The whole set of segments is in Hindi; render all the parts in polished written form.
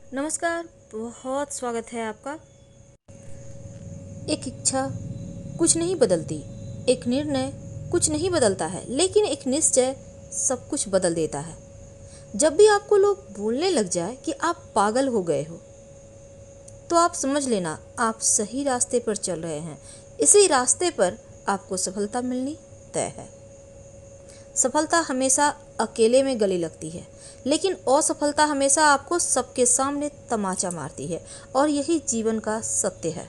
नमस्कार। बहुत स्वागत है आपका। एक इच्छा कुछ नहीं बदलती, एक निर्णय कुछ नहीं बदलता है, लेकिन एक निश्चय सब कुछ बदल देता है। जब भी आपको लोग बोलने लग जाए कि आप पागल हो गए हो, तो आप समझ लेना आप सही रास्ते पर चल रहे हैं। इसी रास्ते पर आपको सफलता मिलनी तय है। सफलता हमेशा अकेले में गले लगती है, लेकिन असफलता हमेशा आपको सबके सामने तमाचा मारती है, और यही जीवन का सत्य है।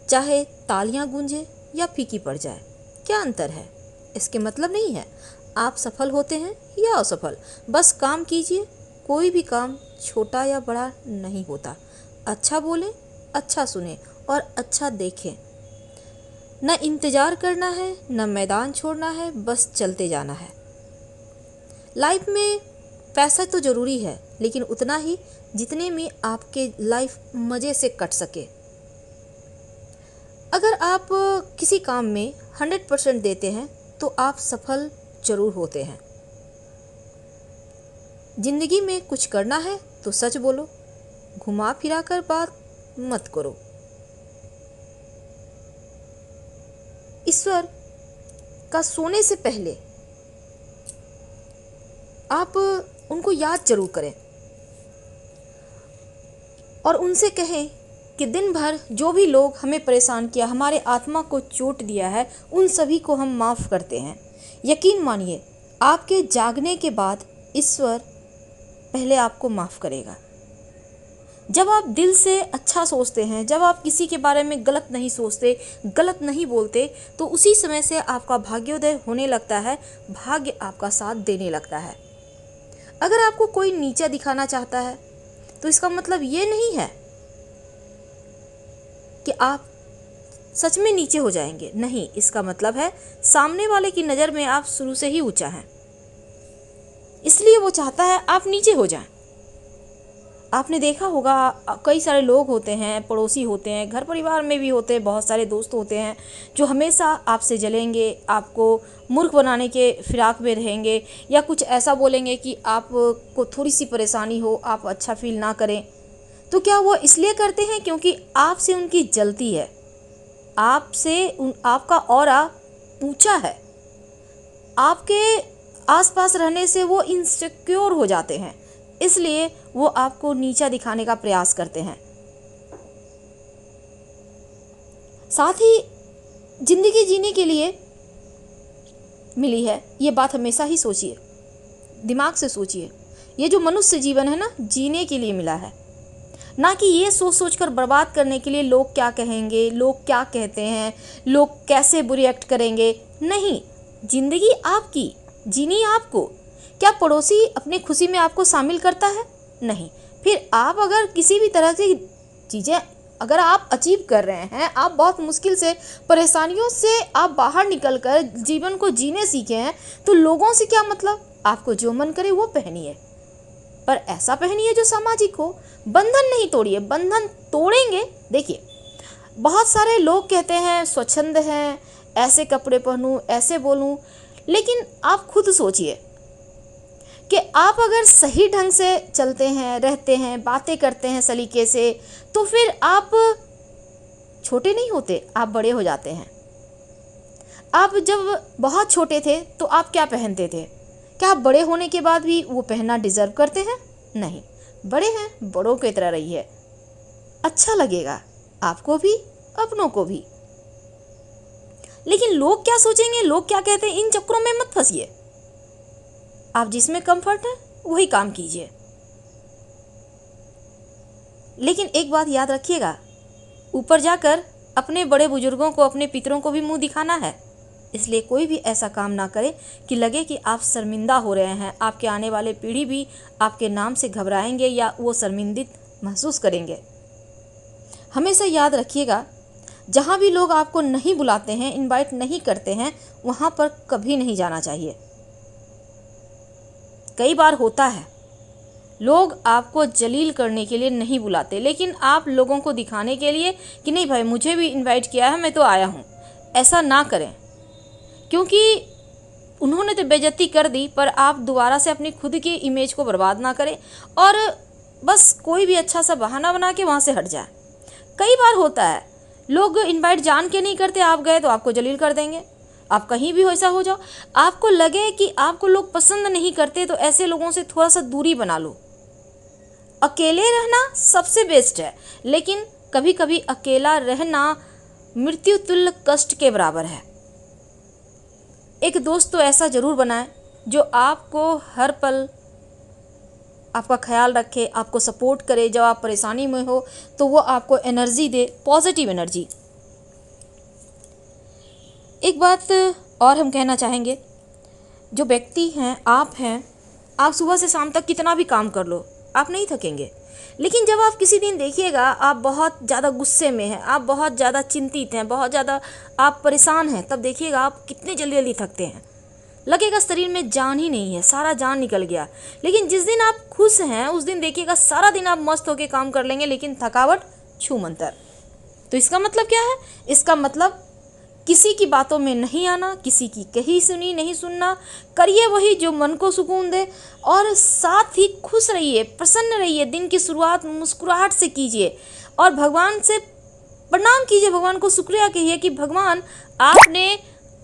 चाहे तालियां गूंजे या फीकी पड़ जाए, क्या अंतर है? इसके मतलब नहीं है आप सफल होते हैं या असफल। बस काम कीजिए। कोई भी काम छोटा या बड़ा नहीं होता। अच्छा बोलें, अच्छा सुने और अच्छा देखें। न इंतजार करना है, न मैदान छोड़ना है, बस चलते जाना है। लाइफ में पैसा तो ज़रूरी है, लेकिन उतना ही जितने में आपके लाइफ मज़े से कट सके। अगर आप किसी काम में 100% देते हैं तो आप सफल जरूर होते हैं। जिंदगी में कुछ करना है तो सच बोलो, घुमा फिरा कर बात मत करो। ईश्वर का सोने से पहले आप उनको याद जरूर करें और उनसे कहें कि दिन भर जो भी लोग हमें परेशान किया, हमारे आत्मा को चोट दिया है, उन सभी को हम माफ़ करते हैं। यकीन मानिए, आपके जागने के बाद ईश्वर पहले आपको माफ़ करेगा। जब आप दिल से अच्छा सोचते हैं, जब आप किसी के बारे में गलत नहीं सोचते, गलत नहीं बोलते, तो उसी समय से आपका भाग्योदय होने लगता है, भाग्य आपका साथ देने लगता है। अगर आपको कोई नीचा दिखाना चाहता है तो इसका मतलब ये नहीं है कि आप सच में नीचे हो जाएंगे। नहीं, इसका मतलब है सामने वाले की नज़र में आप शुरू से ही ऊंचा हैं, इसलिए वो चाहता है आप नीचे हो जाएं। आपने देखा होगा, कई सारे लोग होते हैं, पड़ोसी होते हैं, घर परिवार में भी होते हैं, बहुत सारे दोस्त होते हैं जो हमेशा आपसे जलेंगे, आपको मूर्ख बनाने के फिराक में रहेंगे, या कुछ ऐसा बोलेंगे कि आपको थोड़ी सी परेशानी हो, आप अच्छा फील ना करें। तो क्या वो इसलिए करते हैं क्योंकि आपसे उनकी जलती है, आपका ऑरा ऊंचा है, आपके आसपास रहने से वो इनसिक्योर हो जाते हैं, इसलिए वो आपको नीचा दिखाने का प्रयास करते हैं। साथ ही जिंदगी जीने के लिए मिली है, ये बात हमेशा ही सोचिए, दिमाग से सोचिए। ये जो मनुष्य जीवन है ना, जीने के लिए मिला है, ना कि ये सोच सोच कर बर्बाद करने के लिए लोग क्या कहेंगे, लोग क्या कहते हैं, लोग कैसे रिएक्ट करेंगे। नहीं, जिंदगी आपकी, जीनी आपको। क्या पड़ोसी अपनी खुशी में आपको शामिल करता है? नहीं। फिर आप अगर किसी भी तरह की चीज़ें अगर आप अचीव कर रहे हैं, आप बहुत मुश्किल से, परेशानियों से आप बाहर निकलकर जीवन को जीने सीखे हैं, तो लोगों से क्या मतलब? आपको जो मन करे वो पहनिए, पर ऐसा पहनिए जो सामाजिक हो। बंधन नहीं तोड़िए, बंधन तोड़ेंगे। देखिए, बहुत सारे लोग कहते हैं स्वच्छंद हैं, ऐसे कपड़े पहनूं, ऐसे बोलूं, लेकिन आप खुद सोचिए कि आप अगर सही ढंग से चलते हैं, रहते हैं, बातें करते हैं सलीके से, तो फिर आप छोटे नहीं होते, आप बड़े हो जाते हैं। आप जब बहुत छोटे थे तो आप क्या पहनते थे? क्या आप बड़े होने के बाद भी वो पहनना डिजर्व करते हैं? नहीं। बड़े हैं, बड़ों की तरह रहिए, अच्छा लगेगा आपको भी, अपनों को भी। लेकिन लोग क्या सोचेंगे, लोग क्या कहते हैं, इन चक्करों में मत फंसिए। आप जिसमें कंफर्ट है वही काम कीजिए। लेकिन एक बात याद रखिएगा, ऊपर जाकर अपने बड़े बुजुर्गों को, अपने पितरों को भी मुंह दिखाना है, इसलिए कोई भी ऐसा काम ना करे कि लगे कि आप शर्मिंदा हो रहे हैं। आपके आने वाले पीढ़ी भी आपके नाम से घबराएंगे या वो शर्मिंदित महसूस करेंगे। हमेशा याद रखिएगा, जहाँ भी लोग आपको नहीं बुलाते हैं, इनवाइट नहीं करते हैं, वहाँ पर कभी नहीं जाना चाहिए। कई बार होता है लोग आपको जलील करने के लिए नहीं बुलाते, लेकिन आप लोगों को दिखाने के लिए कि नहीं भाई, मुझे भी इनवाइट किया है, मैं तो आया हूँ। ऐसा ना करें, क्योंकि उन्होंने तो बेइज्जती कर दी, पर आप दोबारा से अपनी खुद की इमेज को बर्बाद ना करें। और बस कोई भी अच्छा सा बहाना बना के वहाँ से हट जाए। कई बार होता है लोग इनवाइट जान के नहीं करते, आप गए तो आपको जलील कर देंगे। आप कहीं भी ऐसा हो जाओ, आपको लगे कि आपको लोग पसंद नहीं करते, तो ऐसे लोगों से थोड़ा सा दूरी बना लो। अकेले रहना सबसे बेस्ट है, लेकिन कभी कभी अकेला रहना मृत्यु तुल्य कष्ट के बराबर है। एक दोस्त तो ऐसा जरूर बनाएं जो आपको हर पल आपका ख्याल रखे, आपको सपोर्ट करे। जब आप परेशानी में हो तो वो आपको एनर्जी दे, पॉजिटिव एनर्जी। एक बात और हम कहना चाहेंगे, जो व्यक्ति हैं, आप सुबह से शाम तक कितना भी काम कर लो, आप नहीं थकेंगे। लेकिन जब आप किसी दिन देखिएगा आप बहुत ज़्यादा गुस्से में हैं, आप बहुत ज़्यादा चिंतित हैं, बहुत ज़्यादा आप परेशान हैं, तब देखिएगा आप कितने जल्दी जल्दी थकते हैं। लगेगा शरीर में जान ही नहीं है, सारा जान निकल गया। लेकिन जिस दिन आप खुश हैं उस दिन देखिएगा सारा दिन आप मस्त होकर काम कर लेंगे, लेकिन थकावट छूमंतर। तो इसका मतलब क्या है? इसका मतलब किसी की बातों में नहीं आना, किसी की कही सुनी नहीं सुनना, करिए वही जो मन को सुकून दे, और साथ ही खुश रहिए, प्रसन्न रहिए। दिन की शुरुआत मुस्कुराहट से कीजिए और भगवान से प्रणाम कीजिए, भगवान को शुक्रिया कहिए कि भगवान आपने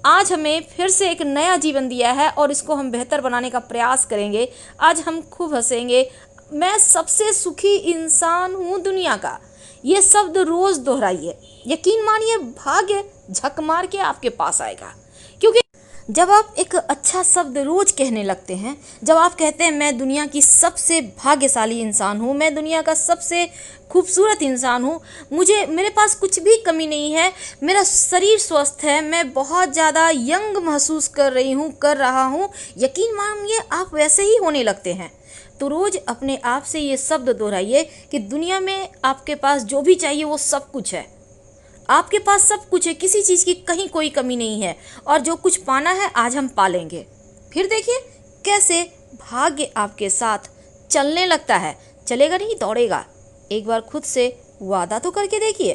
आज हमें फिर से एक नया जीवन दिया है और इसको हम बेहतर बनाने का प्रयास करेंगे। आज हम खूब हंसेंगे, मैं सबसे सुखी इंसान हूँ दुनिया का। ये शब्द रोज दोहराइए, यकीन मानिए भाग्य झक मार के आपके पास आएगा। क्योंकि जब आप एक अच्छा शब्द रोज कहने लगते हैं, जब आप कहते हैं मैं दुनिया की सबसे भाग्यशाली इंसान हूँ, मैं दुनिया का सबसे खूबसूरत इंसान हूँ, मेरे पास कुछ भी कमी नहीं है, मेरा शरीर स्वस्थ है, मैं बहुत ज़्यादा यंग महसूस कर रहा हूँ, यकीन मानिए आप वैसे ही होने लगते हैं। तो रोज़ अपने आप से ये शब्द दोहराइए कि दुनिया में आपके पास जो भी चाहिए वो सब कुछ है, आपके पास सब कुछ है, किसी चीज़ की कहीं कोई कमी नहीं है, और जो कुछ पाना है आज हम पा लेंगे। फिर देखिए कैसे भाग्य आपके साथ चलने लगता है, चलेगा नहीं दौड़ेगा। एक बार खुद से वादा तो करके देखिए।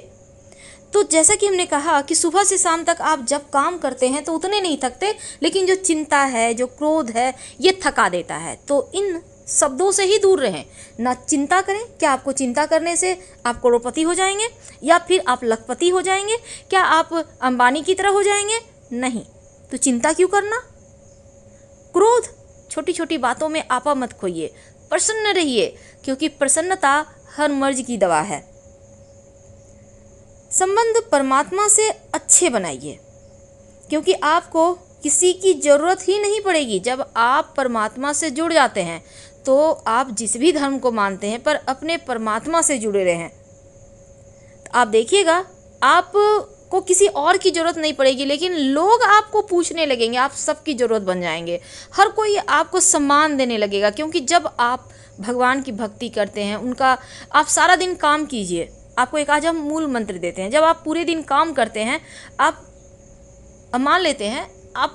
तो जैसा कि हमने कहा कि सुबह से शाम तक आप जब काम करते हैं तो उतने नहीं थकते, लेकिन जो चिंता है, जो क्रोध है, ये थका देता है। तो इन शब्दों से ही दूर रहें, ना चिंता करें। क्या आपको चिंता करने से आप करोड़पति हो जाएंगे या फिर आप लखपति हो जाएंगे? क्या आप अंबानी की तरह हो जाएंगे? नहीं। तो चिंता क्यों करना? क्रोध, छोटी छोटी बातों में आपा मत खोइए, प्रसन्न रहिए, क्योंकि प्रसन्नता हर मर्ज की दवा है। संबंध परमात्मा से अच्छे बनाइए, क्योंकि आपको किसी की ज़रूरत ही नहीं पड़ेगी। जब आप परमात्मा से जुड़ जाते हैं तो आप जिस भी धर्म को मानते हैं पर अपने परमात्मा से जुड़े रहें, तो आप देखिएगा आपको किसी और की ज़रूरत नहीं पड़ेगी, लेकिन लोग आपको पूछने लगेंगे, आप सबकी ज़रूरत बन जाएंगे, हर कोई आपको सम्मान देने लगेगा। क्योंकि जब आप भगवान की भक्ति करते हैं, उनका आप सारा दिन काम कीजिए, आपको एक आज हम मूल मंत्र देते हैं। जब आप पूरे दिन काम करते हैं, आप मान लेते हैं आप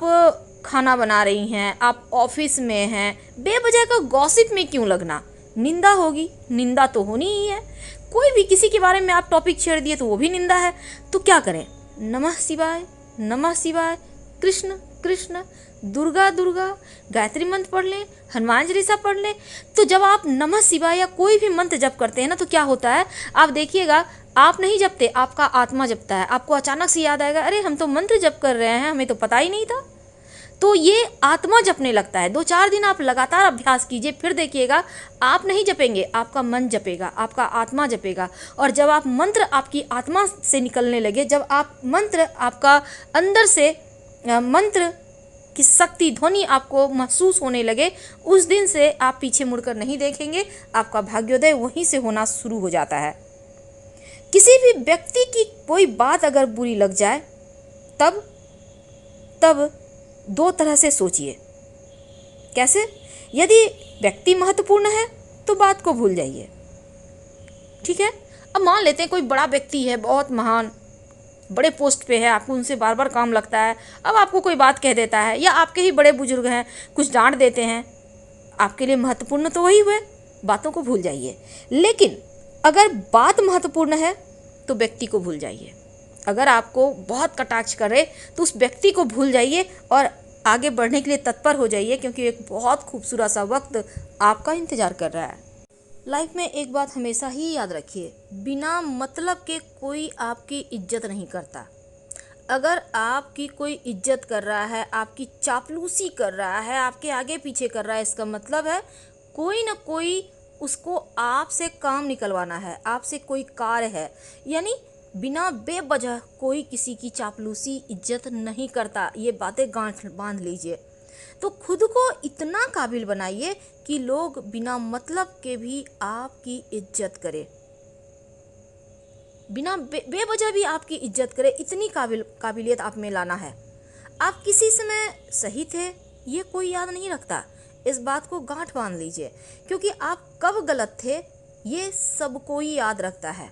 खाना बना रही हैं, आप ऑफिस में हैं, बेवजह का गॉसिप में क्यों लगना? निंदा होगी, निंदा तो होनी ही है। कोई भी किसी के बारे में आप टॉपिक छेड़ दिए तो वो भी निंदा है। तो क्या करें? नमः शिवाय, नमः शिवाय, कृष्ण कृष्ण, दुर्गा दुर्गा, गायत्री मंत्र पढ़ लें, हनुमान चालीसा पढ़ लें। तो जब आप नमः शिवाय या कोई भी मंत्र जप करते हैं ना, तो क्या होता है आप देखिएगा, आप नहीं जपते, आपका आत्मा जपता है। आपको अचानक से याद आएगा, अरे हम तो मंत्र जप कर रहे हैं, हमें तो पता ही नहीं था। तो ये आत्मा जपने लगता है। 2-4 दिन आप लगातार अभ्यास कीजिए, फिर देखिएगा आप नहीं जपेंगे, आपका मन जपेगा, आपका आत्मा जपेगा। और जब आप मंत्र आपकी आत्मा से निकलने लगे, जब आप मंत्र आपका अंदर से मंत्र की शक्ति ध्वनि आपको महसूस होने लगे, उस दिन से आप पीछे मुड़कर नहीं देखेंगे, आपका भाग्योदय वहीं से होना शुरू हो जाता है। किसी भी व्यक्ति की कोई बात अगर बुरी लग जाए, तब 2 तरह से सोचिए। कैसे? यदि व्यक्ति महत्वपूर्ण है तो बात को भूल जाइए, ठीक है। अब मान लेते हैं कोई बड़ा व्यक्ति है, बहुत महान, बड़े पोस्ट पे है, आपको उनसे बार बार काम लगता है, अब आपको कोई बात कह देता है, या आपके ही बड़े बुजुर्ग हैं कुछ डांट देते हैं, आपके लिए महत्वपूर्ण तो वही हुए, बातों को भूल जाइए। लेकिन अगर बात महत्वपूर्ण है तो व्यक्ति को भूल जाइए। अगर आपको बहुत कटाक्ष करे तो उस व्यक्ति को भूल जाइए और आगे बढ़ने के लिए तत्पर हो जाइए, क्योंकि एक बहुत खूबसूरत सा वक्त आपका इंतज़ार कर रहा है। लाइफ में एक बात हमेशा ही याद रखिए, बिना मतलब के कोई आपकी इज्जत नहीं करता। अगर आपकी कोई इज्जत कर रहा है, आपकी चापलूसी कर रहा है, आपके आगे पीछे कर रहा है, इसका मतलब है कोई ना कोई उसको आपसे काम निकलवाना है, आपसे कोई कार्य है। यानी बिना बेवजह कोई किसी की चापलूसी इज्जत नहीं करता। ये बातें गांठ बांध लीजिए। तो खुद को इतना काबिल बनाइए कि लोग बिना मतलब के भी आपकी इज्जत करें, बिना बेवजह भी आपकी इज्जत करे। इतनी काबिलियत आप में लाना है। आप किसी समय सही थे ये कोई याद नहीं रखता, इस बात को गांठ बांध लीजिए, क्योंकि आप कब गलत थे ये सब कोई याद रखता है।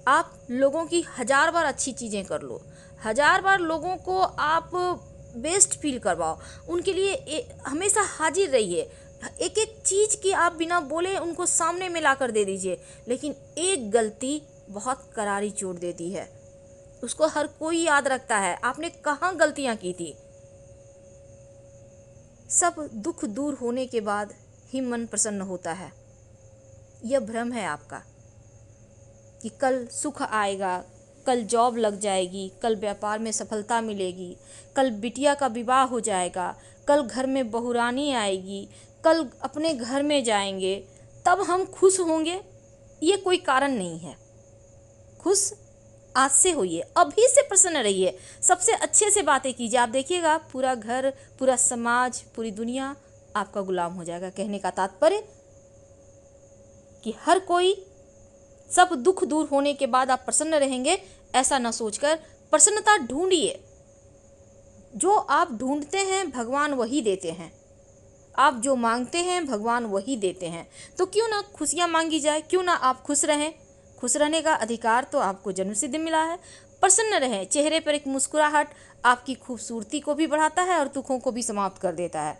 आप लोगों की 1000 बार अच्छी चीज़ें कर लो, 1000 बार लोगों को आप बेस्ट फील करवाओ, उनके लिए हमेशा हाजिर रहिए। एक एक चीज़ की आप बिना बोले उनको सामने में ला कर दे दीजिए, लेकिन एक गलती बहुत करारी चोट देती है, उसको हर कोई याद रखता है। आपने कहाँ गलतियाँ की थी। सब दुख दूर होने के बाद ही मन प्रसन्न होता है। यह भ्रम है आपका कि कल सुख आएगा, कल जॉब लग जाएगी, कल व्यापार में सफलता मिलेगी, कल बिटिया का विवाह हो जाएगा, कल घर में बहुरानी आएगी, कल अपने घर में जाएंगे तब हम खुश होंगे। ये कोई कारण नहीं है। खुश आज से होइए, अभी से प्रसन्न रहिए, सबसे अच्छे से बातें कीजिए। आप देखिएगा पूरा घर, पूरा समाज, पूरी दुनिया आपका गुलाम हो जाएगा। कहने का तात्पर्य कि हर कोई, सब दुख दूर होने के बाद आप प्रसन्न रहेंगे ऐसा न सोचकर प्रसन्नता ढूंढिए। जो आप ढूंढते हैं भगवान वही देते हैं। आप जो मांगते हैं भगवान वही देते हैं। तो क्यों ना खुशियां मांगी जाए, क्यों ना आप खुश रहें। खुश रहने का अधिकार तो आपको जन्म सिद्ध मिला है। प्रसन्न रहें। चेहरे पर एक मुस्कुराहट आपकी खूबसूरती को भी बढ़ाता है और दुखों को भी समाप्त कर देता है।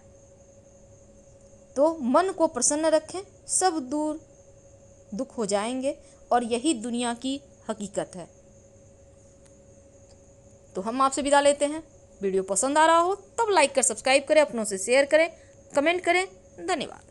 तो मन को प्रसन्न रखें, सब दूर दुख हो जाएंगे और यही दुनिया की हकीकत है। तो हम आपसे विदा लेते हैं। वीडियो पसंद आ रहा हो तब लाइक कर सब्सक्राइब करें, अपनों से शेयर करें, कमेंट करें। धन्यवाद।